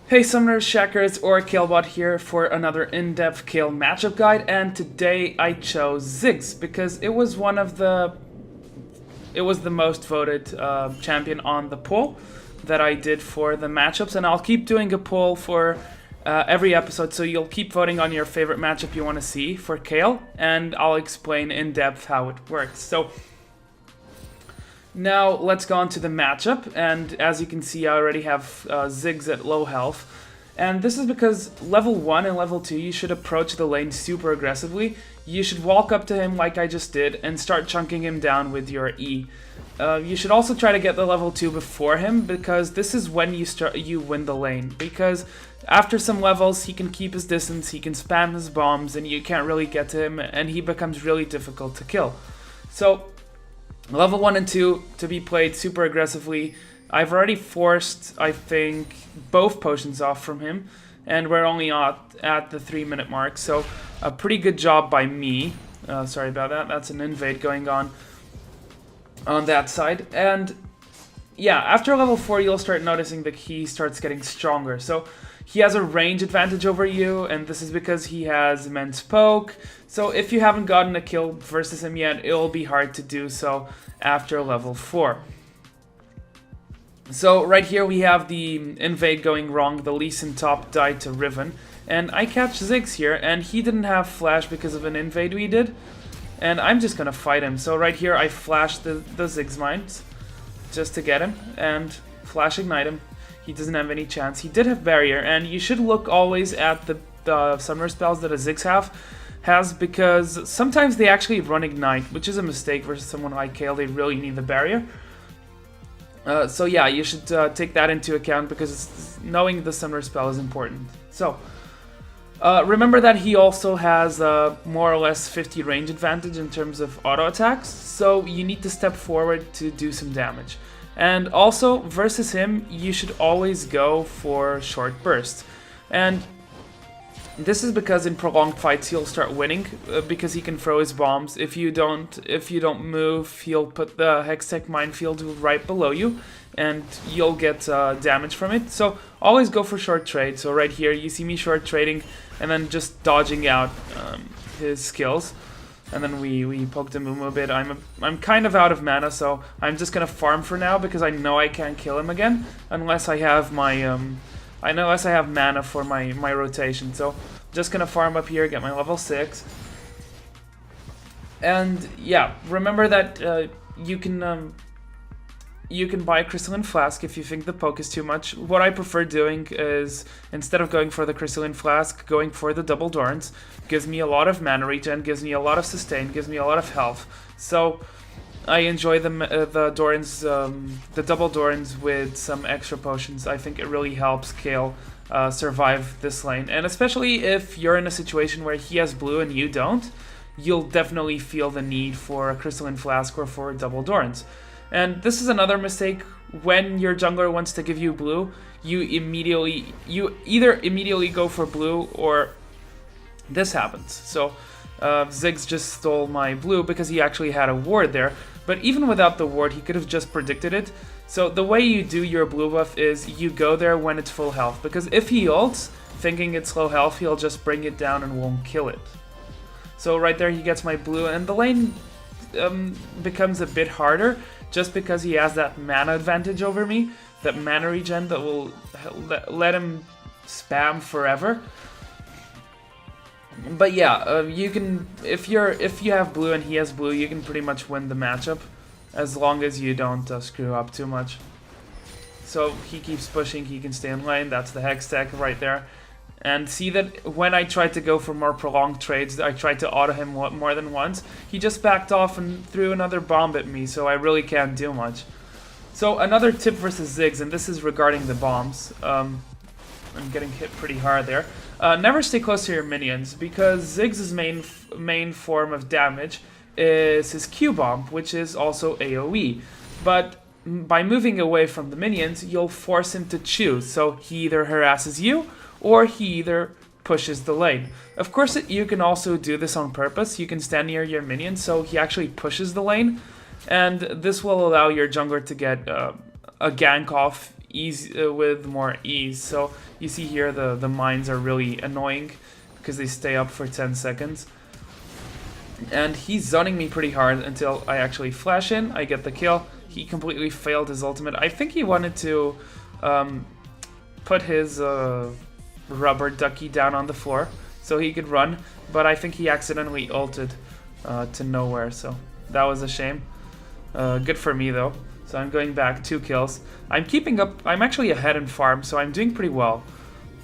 Hey Summoners, Shackers, or Kaylebot here for another in-depth Kayle matchup guide, and today I chose Ziggs because it was the most voted champion on the poll that I did for the matchups, and I'll keep doing a poll for every episode, so you'll keep voting on your favorite matchup you want to see for Kayle, and I'll explain in depth how it works. So now let's go on to the matchup, and as you can see I already have Ziggs at low health, and this is because level 1 and level 2 you should approach the lane super aggressively. You should walk up to him like I just did and start chunking him down with your E. You should also try to get the level 2 before him, because this is when you win the lane, because after some levels he can keep his distance, he can spam his bombs, and you can't really get to him, and he becomes really difficult to kill. So level 1 and 2 to be played super aggressively. I've already forced, I think, both potions off from him, and we're only at the 3-minute mark, so a pretty good job by me. Sorry about that, that's an invade going on that side. And yeah, after level 4 you'll start noticing that he starts getting stronger. So he has a range advantage over you, and this is because he has immense poke. So if you haven't gotten a kill versus him yet, it'll be hard to do so after level 4. So right here we have the invade going wrong. The Lee Sin top died to Riven, and I catch Ziggs here, and he didn't have flash because of an invade we did, and I'm just gonna fight him. So right here I flash the Ziggs mines just to get him, and flash ignite him. He doesn't have any chance. He did have barrier, and you should look always at the summoner spells that a Ziggs has, because sometimes they actually run ignite, which is a mistake versus someone like Kayle. They really need the barrier. So yeah, you should take that into account, because knowing the summoner spell is important. So remember that he also has more or less 50 range advantage in terms of auto attacks, so you need to step forward to do some damage. And also, versus him, you should always go for short burst. And this is because in prolonged fights he'll start winning, because he can throw his bombs. If you don't move, he'll put the Hextech minefield right below you, and you'll get damage from it. So always go for short trade. So right here you see me short trading, and then just dodging out his skills. And then we poked him a bit. I'm kind of out of mana, so I'm just gonna farm for now, because I know I can't kill him again unless I have my unless I have mana for my rotation. So just gonna farm up here, get my level 6. And yeah, remember that you can buy Crystalline Flask if you think the poke is too much. What I prefer doing is, instead of going for the Crystalline Flask, going for the double Dorns. Gives me a lot of mana regen, gives me a lot of sustain, gives me a lot of health. So I enjoy the Dorns, the double Dorns with some extra potions. I think it really helps Kayle survive this lane, and especially if you're in a situation where he has blue and you don't, you'll definitely feel the need for a Crystalline Flask or for double Dorns. And this is another mistake: when your jungler wants to give you blue, you either immediately go for blue, or this happens. So Ziggs just stole my blue because he actually had a ward there, but even without the ward he could have just predicted it. So the way you do your blue buff is you go there when it's full health, because if he ults thinking it's low health, he'll just bring it down and won't kill it. So right there he gets my blue, and the lane becomes a bit harder just because he has that mana advantage over me, that mana regen that will let him spam forever. But yeah, you can, if you have blue and he has blue, you can pretty much win the matchup, as long as you don't screw up too much. So he keeps pushing, he can stay in lane. That's the Hextech right there. And see that when I tried to go for more prolonged trades, I tried to auto him more than once, he just backed off and threw another bomb at me, so I really can't do much. So another tip versus Ziggs, and this is regarding the bombs. I'm getting hit pretty hard there. Never stay close to your minions, because Ziggs' main form of damage is his Q-bomb, which is also AoE. But by moving away from the minions, you'll force him to choose. So he either harasses you, or he either pushes the lane. Of course, you can also do this on purpose. You can stand near your minions, so he actually pushes the lane, and this will allow your jungler to get a gank off more ease. So you see here the mines are really annoying because they stay up for 10 seconds. And he's zoning me pretty hard until I actually flash in. I get the kill. He completely failed his ultimate. I think he wanted to put his rubber ducky down on the floor so he could run, but I think he accidentally ulted to nowhere, so that was a shame. Good for me though. So I'm going back 2 kills. I'm keeping up. I'm actually ahead in farm, so I'm doing pretty well,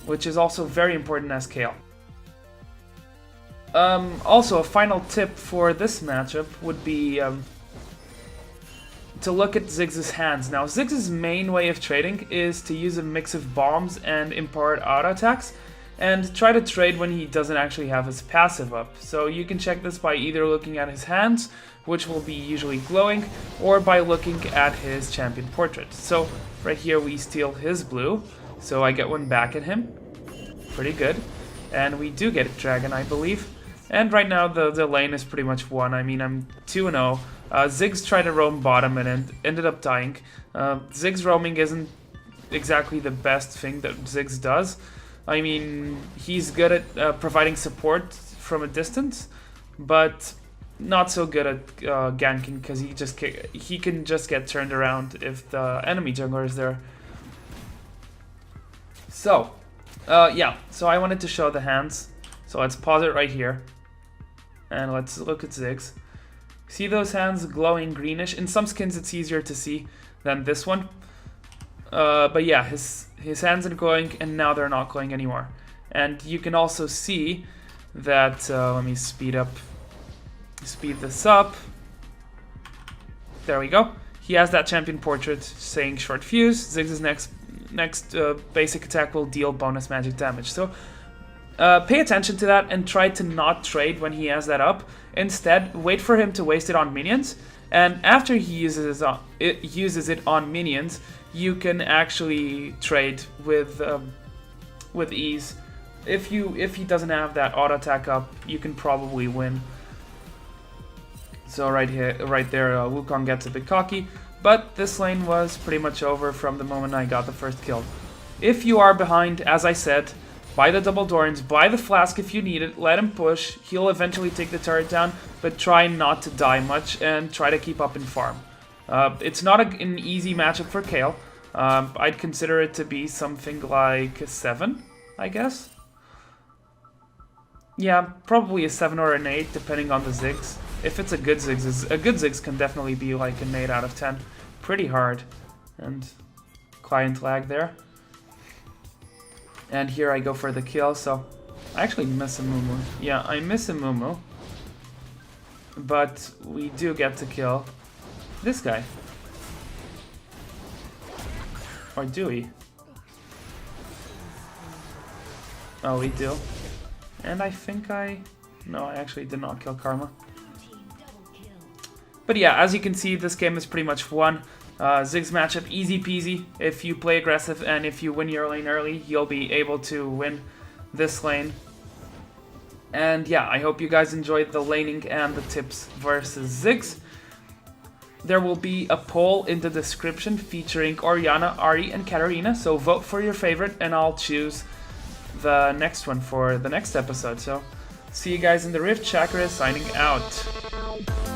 which is also very important as Kayle. Also, a final tip for this matchup would be to look at Ziggs' hands. Now, Ziggs' main way of trading is to use a mix of bombs and empowered auto attacks, and try to trade when he doesn't actually have his passive up. So you can check this by either looking at his hands, which will be usually glowing, or by looking at his champion portrait. So right here we steal his blue, so I get one back at him. Pretty good. And we do get a dragon, I believe. And right now the lane is pretty much won. I mean, I'm 2-0. Ziggs tried to roam bottom and ended up dying. Ziggs roaming isn't exactly the best thing that Ziggs does. I mean, he's good at providing support from a distance, but not so good at ganking because he can just get turned around if the enemy jungler is there. So, yeah, so I wanted to show the hands. So let's pause it right here. And let's look at Ziggs. See those hands glowing greenish? In some skins it's easier to see than this one. But yeah, his hands are glowing and now they're not glowing anymore. And you can also see that, let me speed this up. There we go. He has that champion portrait saying short fuse. Ziggs' next basic attack will deal bonus magic damage. So pay attention to that and try to not trade when he has that up. Instead, wait for him to waste it on minions, and after he uses it on minions, you can actually trade with ease. If he doesn't have that auto attack up, you can probably win. So right there, Wukong gets a bit cocky, but this lane was pretty much over from the moment I got the first kill. If you are behind, as I said, buy the double Dorans, buy the flask if you need it, let him push, he'll eventually take the turret down, but try not to die much and try to keep up in farm. It's not an easy matchup for Kayle. I'd consider it to be something like a 7, I guess. Yeah, probably a 7 or an 8, depending on the Ziggs. If it's a good Ziggs can definitely be like an 8 out of 10. Pretty hard. And client lag there. And here I go for the kill, so I actually miss a Mumu. Yeah, I miss a Mumu. But we do get to kill this guy. Or do we? Oh, we do. And I think no, I actually did not kill Karma. But yeah, as you can see, this game is pretty much won. Ziggs matchup, easy peasy. If you play aggressive and if you win your lane early, you'll be able to win this lane. And yeah, I hope you guys enjoyed the laning and the tips versus Ziggs. There will be a poll in the description featuring Orianna, Ahri, and Katarina, so vote for your favorite and I'll choose the next one for the next episode. So see you guys in the Rift. Chakra signing out.